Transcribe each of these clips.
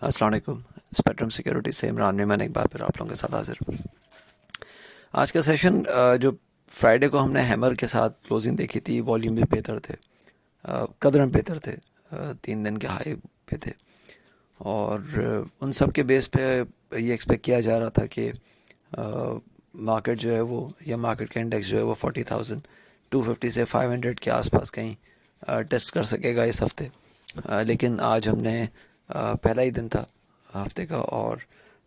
السلام علیکم. Spectrum security سے عمران میمن ایک بار پھر آپ لوگوں کے ساتھ حاضر. آج کا سیشن جو فرائیڈے کو ہم نے ہیمر کے ساتھ کلوزنگ دیکھی تھی، والیوم بھی بہتر تھے، قدریں بہتر تھے، 3 دن کے ہائی پہ تھے، اور ان سب کے بیس پہ یہ ایکسپیکٹ کیا جا رہا تھا کہ مارکیٹ جو ہے وہ، یا مارکیٹ کا انڈیکس جو ہے وہ 40,250 سے 500 کے آس پاس کہیں ٹیسٹ کر سکے گا اس ہفتے. لیکن آج ہم نے پہلا ہی دن تھا ہفتے کا، اور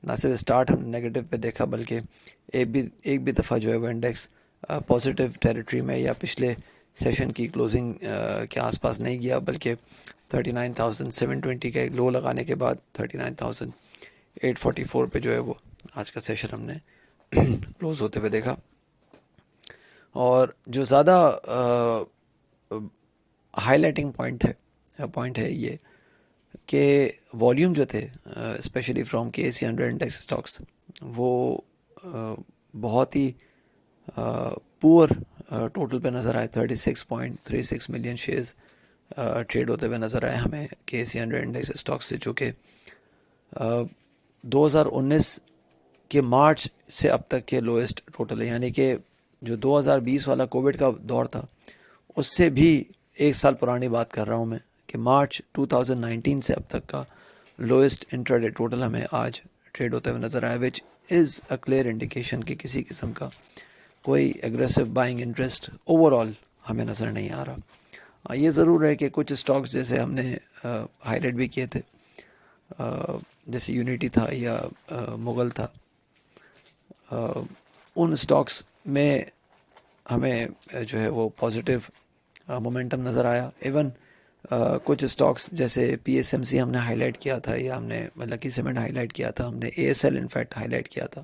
نہ صرف اسٹارٹ ہم نے نگیٹو پہ دیکھا، بلکہ ایک بھی دفعہ جو ہے وہ انڈیکس پازیٹیو ٹیریٹری میں یا پچھلے سیشن کی کلوزنگ کے آس پاس نہیں گیا، بلکہ 39,720 کا ایک لو لگانے کے بعد 39,844 پہ جو ہے وہ آج کا سیشن ہم نے کلوز ہوتے ہوئے دیکھا. اور جو زیادہ ہائی لائٹنگ پوائنٹ ہے یہ کہ والیوم جو تھے specially from KSE 100 index stocks, وہ بہت ہی پور ٹوٹل پہ نظر آئے. 36.36 ملین شیئرز ٹریڈ ہوتے ہوئے نظر آئے ہمیں KSE 100 انڈیکس اسٹاکس سے، جو کہ 2019 کے مارچ سے اب تک کے لوئسٹ ٹوٹل ہے. یعنی کہ جو 2020 والا کووڈ کا دور تھا، اس سے بھی 1 سال پرانی بات کر رہا ہوں میں، کہ مارچ 2019 سے اب تک کا لوئسٹ انٹراڈے ٹوٹل ہمیں آج ٹریڈ ہوتے ہوئے نظر آیا، وچ از اے کلیئر انڈیکیشن کہ کسی قسم کا کوئی aggressive buying interest over all ہمیں نظر نہیں آ رہا. یہ ضرور ہے کہ کچھ اسٹاکس جیسے ہم نے ہائی لائٹ بھی کیے تھے، جیسے یونیٹی تھا یا مغل تھا، ان اسٹاکس میں ہمیں جو ہے وہ پازیٹیو مومنٹم نظر آیا. ایون کچھ اسٹاکس جیسے PSMC ہم نے ہائی لائٹ کیا تھا، یا ہم نے لکی سیمنٹ ہائی لائٹ کیا تھا، ہم نے ASL انفیکٹ ہائی لائٹ کیا تھا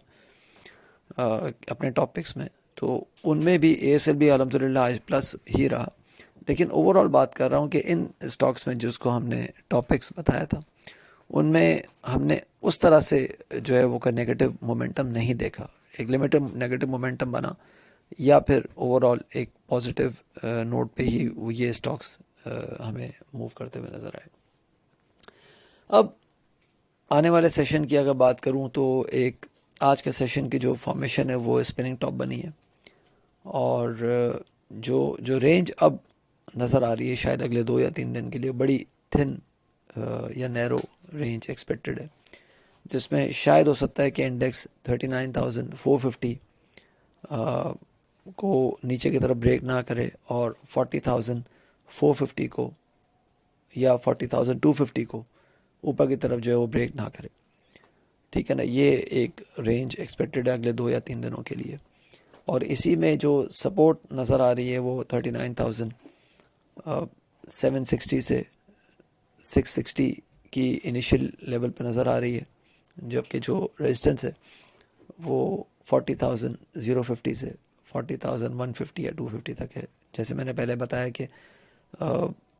اپنے ٹاپکس میں، تو ان میں بھی ASL بھی الحمدللہ آج پلس ہی رہا. لیکن اوور آل بات کر رہا ہوں کہ ان اسٹاکس میں جس کو ہم نے ٹاپکس بتایا تھا، ان میں ہم نے اس طرح سے جو ہے وہ کا نگیٹو مومنٹم نہیں دیکھا. ایک لمیٹڈ نگیٹو مومنٹم بنا، یا پھر اوور آل ایک پازیٹیو نوٹ پہ ہی یہ اسٹاکس ہمیں موو کرتے ہوئے نظر آئے. اب آنے والے سیشن کی اگر بات کروں تو ایک آج کے سیشن کی جو فارمیشن ہے وہ اسپننگ ٹاپ بنی ہے، اور جو رینج اب نظر آ رہی ہے شاید اگلے 2 یا 3 دن کے لیے بڑی تھن یا نیرو رینج ایکسپیکٹڈ ہے، جس میں شاید ہو سکتا ہے کہ انڈیکس 39,450 کو نیچے کی طرف بریک نہ کرے، اور 40,450 کو یا 40,250 کو اوپر کی طرف جو ہے وہ بریک نہ کرے. ٹھیک ہے نا، یہ ایک رینج ایکسپیکٹڈ ہے اگلے 2 یا 3 دنوں کے لیے. اور اسی میں جو سپورٹ نظر آ رہی ہے وہ 39,760 سے 660 کی انیشیل لیول پہ نظر آ رہی ہے، جبکہ جو ریزسٹنس ہے وہ 40,050 سے 40,150 یا 250 تک ہے. جیسے میں نے پہلے بتایا کہ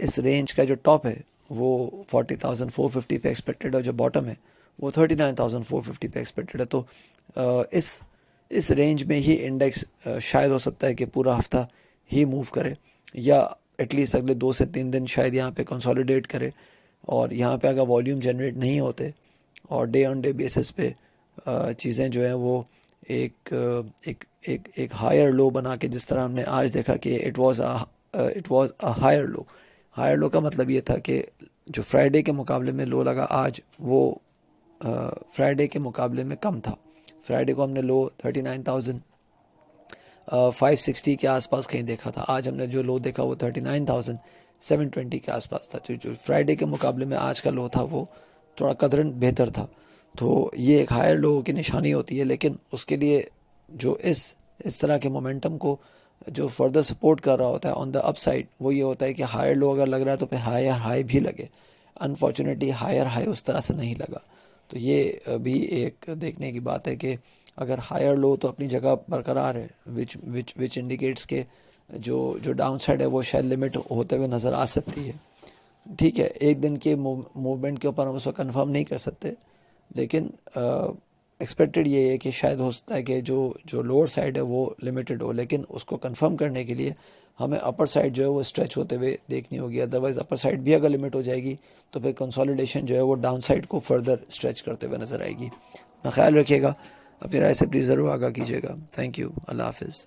اس رینج کا جو ٹاپ ہے وہ 40,450 پہ ایکسپیکٹڈ ہے، جو باٹم ہے وہ 39,450 پہ ایکسپیکٹڈ ہے. تو اس رینج میں ہی انڈیکس شاید ہو سکتا ہے کہ پورا ہفتہ ہی موو کرے، یا ایٹ لیسٹ اگلے 2 سے 3 دن شاید یہاں پہ کنسولیڈیٹ کرے. اور یہاں پہ اگر والیوم جنریٹ نہیں ہوتے اور ڈے آن ڈے بیسس پہ چیزیں جو ہیں وہ ایک ہائر لو بنا کے، جس طرح ہم نے آج دیکھا کہ it was a higher love. Higher love کا مطلب یہ تھا کہ جو فرائیڈے کے مقابلے میں لو لگا آج، وہ فرائیڈے کے مقابلے میں کم تھا. فرائیڈے کو ہم نے لو 39,560 کے آس پاس کہیں دیکھا تھا، آج ہم نے جو لو دیکھا وہ 39,720 کے آس پاس تھا. جو فرائیڈے کے مقابلے میں آج کا لو تھا وہ تھوڑا قدرن بہتر تھا. تو یہ ایک ہائر لو کی نشانی ہوتی ہے، لیکن اس کے لیے جو اس طرح کے مومنٹم کو جو فردر سپورٹ کر رہا ہوتا ہے آن دا اپ سائڈ، وہ یہ ہوتا ہے کہ ہائر لو اگر لگ رہا ہے تو پھر ہائر ہائی بھی لگے. انفارچونیٹلی ہائر ہائی اس طرح سے نہیں لگا. تو یہ بھی ایک دیکھنے کی بات ہے کہ اگر ہائر لو تو اپنی جگہ برقرار ہے، وچ انڈیکیٹس کہ جو ڈاؤن سائڈ ہے وہ شاید لمٹ ہوتے ہوئے نظر آ سکتی ہے. ٹھیک ہے، ایک دن کے موومنٹ کے اوپر ہم اس کو کنفرم نہیں کر سکتے، لیکن ایکسپیکٹڈ یہ ہے کہ شاید ہو سکتا ہے کہ جو لوور سائڈ ہے وہ لمیٹڈ ہو، لیکن اس کو کنفرم کرنے کے لیے ہمیں اپر سائڈ جو ہے وہ اسٹریچ ہوتے ہوئے دیکھنی ہوگی. ادروائز اپر سائڈ بھی اگر لمٹ ہو جائے گی تو پھر کنسالیڈیشن جو ہے وہ ڈاؤن سائڈ کو فردر اسٹریچ کرتے ہوئے نظر آئے گی. اپنا خیال رکھیے گا، اپنی رائے سے پلیز ضرور آگاہ کیجیے گا. Thank you. اللہ حافظ.